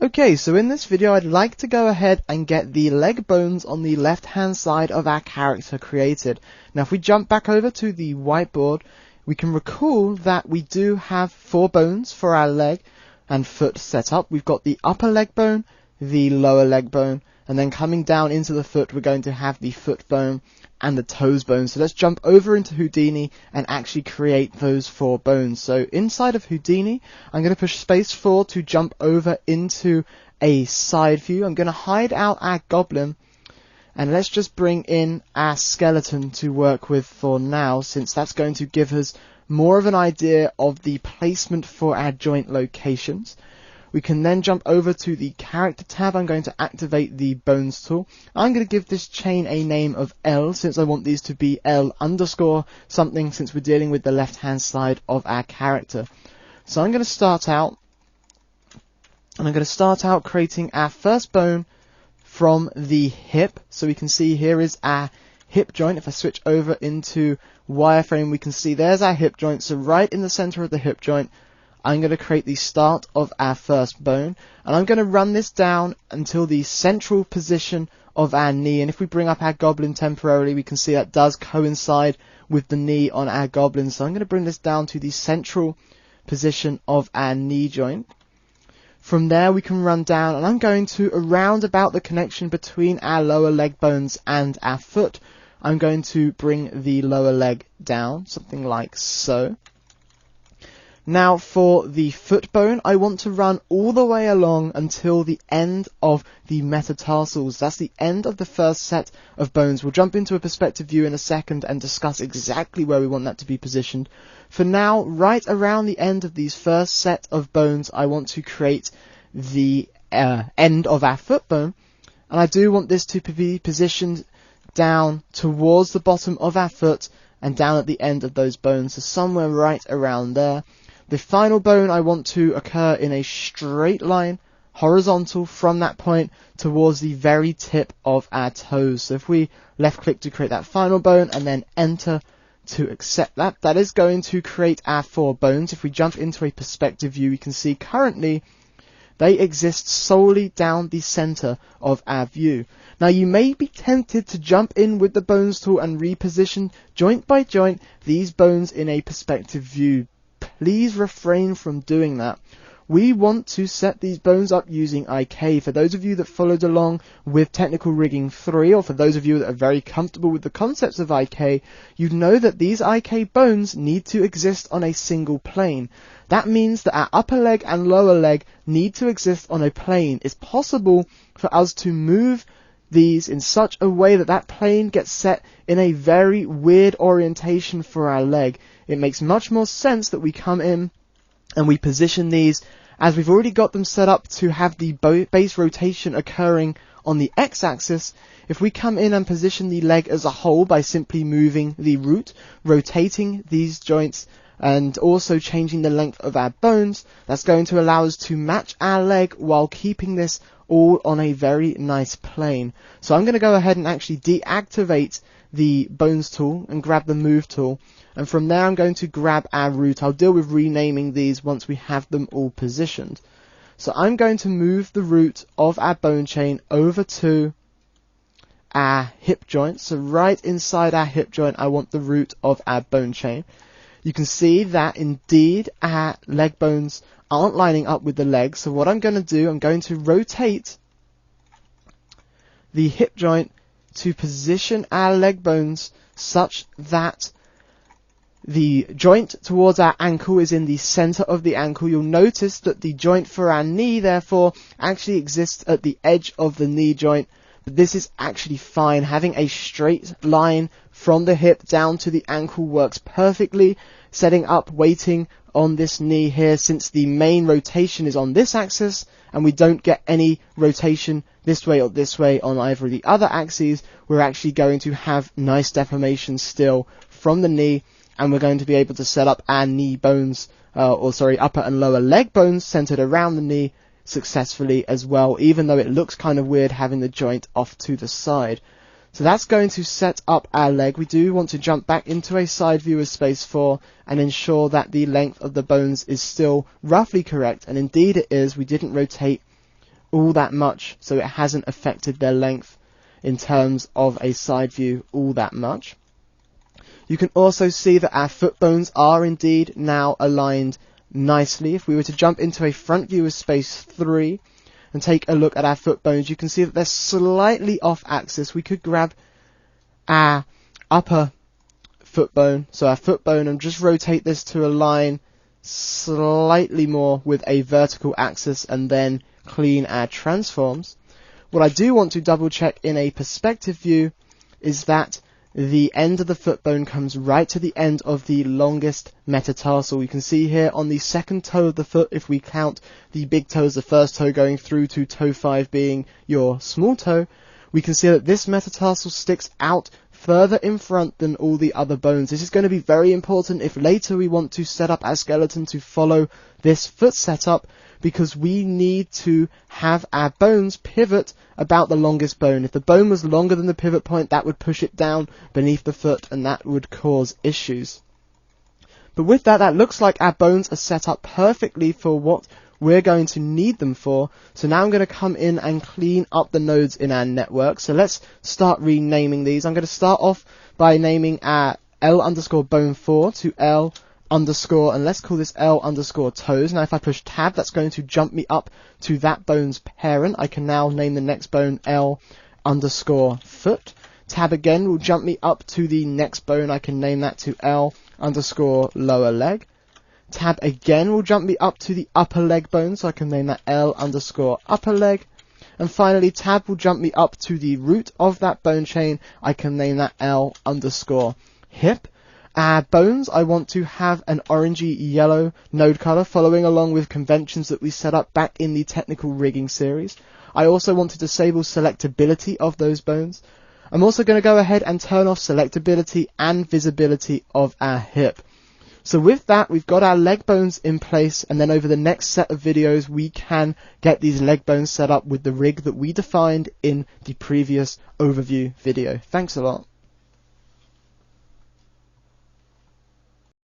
Okay, so in this video I'd like to go ahead and get the leg bones on the left hand side of our character created. Now if we jump back over to the whiteboard, we can recall that we do have 4 bones for our leg and foot set up. We've got the upper leg bone, the lower leg bone, and then coming down into the foot we're going to have the foot bone and the toes bone. So let's jump over into Houdini and actually create those 4 bones. So inside of Houdini, I'm going to push space 4 to jump over into a side view. I'm going to hide out our goblin, and let's just bring in our skeleton to work with for now, since that's going to give us more of an idea of the placement for our joint locations. We can then jump over to the character tab. I'm going to activate the bones tool. I'm going to give this chain a name of L, since I want these to be L underscore something, since we're dealing with the left hand side of our character. So I'm going to start out, and I'm going to start out creating our first bone from the hip. So we can see here is our hip joint. If I switch over into wireframe, we can see there's our hip joint. So right in the center of the hip joint, I'm going to create the start of our first bone, and I'm going to run this down until the central position of our knee. And if we bring up our goblin temporarily, we can see that does coincide with the knee on our goblin. So I'm going to bring this down to the central position of our knee joint. From there we can run down, and I'm going to, around about the connection between our lower leg bones and our foot, I'm going to bring the lower leg down, something like so. Now for the foot bone, I want to run all the way along until the end of the metatarsals. That's the end of the first set of bones. We'll jump into a perspective view in a second and discuss exactly where we want that to be positioned. For now, right around the end of these first set of bones, I want to create the end of our foot bone. And I do want this to be positioned down towards the bottom of our foot and down at the end of those bones. So somewhere right around there. The final bone I want to occur in a straight line, horizontal, from that point towards the very tip of our toes. So if we left click to create that final bone and then enter to accept that, that is going to create our 4 bones. If we jump into a perspective view, we can see currently they exist solely down the center of our view. Now you may be tempted to jump in with the bones tool and reposition joint by joint these bones in a perspective view. Please refrain from doing that. We want to set these bones up using IK. For those of you that followed along with Technical Rigging 3, or for those of you that are very comfortable with the concepts of IK, you know that these IK bones need to exist on a single plane. That means that our upper leg and lower leg need to exist on a plane. It's possible for us to move these in such a way that that plane gets set in a very weird orientation for our leg. It makes much more sense that we come in and we position these, as we've already got them set up to have the base rotation occurring on the x-axis. If we come in and position the leg as a whole by simply moving the root, rotating these joints, and also changing the length of our bones, that's going to allow us to match our leg while keeping this all on a very nice plane. So I'm going to go ahead and actually deactivate the bones tool and grab the move tool, and from there I'm going to grab our root. I'll deal with renaming these once we have them all positioned. So I'm going to move the root of our bone chain over to our hip joint. So right inside our hip joint I want the root of our bone chain. You can see that indeed our leg bones aren't lining up with the legs. So what I'm going to do, I'm going to rotate the hip joint to position our leg bones such that the joint towards our ankle is in the center of the ankle. You'll notice that the joint for our knee, therefore, actually exists at the edge of the knee joint. But this is actually fine. Having a straight line from the hip down to the ankle works perfectly. Setting up weighting on this knee here, since the main rotation is on this axis and we don't get any rotation this way or this way on either of the other axes, we're actually going to have nice deformation still from the knee, and we're going to be able to set up our knee bones, upper and lower leg bones centered around the knee successfully as well, even though it looks kind of weird having the joint off to the side. So that's going to set up our leg. We do want to jump back into a side view with space 4 and ensure that the length of the bones is still roughly correct, and indeed it is. We didn't rotate all that much, so it hasn't affected their length in terms of a side view all that much. You can also see that our foot bones are indeed now aligned nicely. If we were to jump into a front view of space 3 and take a look at our foot bones, you can see that they're slightly off axis. We could grab our upper foot bone, so our foot bone, and just rotate this to align slightly more with a vertical axis, and then clean our transforms. What I do want to double check in a perspective view is that the end of the foot bone comes right to the end of the longest metatarsal. You can see here on the second toe of the foot, if we count the big toe as the first toe going through to toe 5 being your small toe, we can see that this metatarsal sticks out further in front than all the other bones. This is going to be very important if later we want to set up our skeleton to follow this foot setup, because we need to have our bones pivot about the longest bone. If the bone was longer than the pivot point, that would push it down beneath the foot, and that would cause issues. But with that, that looks like our bones are set up perfectly for what we're going to need them for. So now I'm going to come in and clean up the nodes in our network. So let's start renaming these. I'm going to start off by naming our L underscore bone 4 to L underscore, and let's call this L underscore toes. Now if I push tab, that's going to jump me up to that bone's parent. I can now name the next bone L underscore foot. Tab again will jump me up to the next bone. I can name that to L underscore lower leg. Tab again will jump me up to the upper leg bone, so I can name that L underscore upper leg. And finally, tab will jump me up to the root of that bone chain. I can name that L underscore hip. Our bones, I want to have an orangey yellow node color, following along with conventions that we set up back in the technical rigging series. I also want to disable selectability of those bones. I'm also going to go ahead and turn off selectability and visibility of our hip. So with that, we've got our leg bones in place, and then over the next set of videos we can get these leg bones set up with the rig that we defined in the previous overview video. Thanks a lot.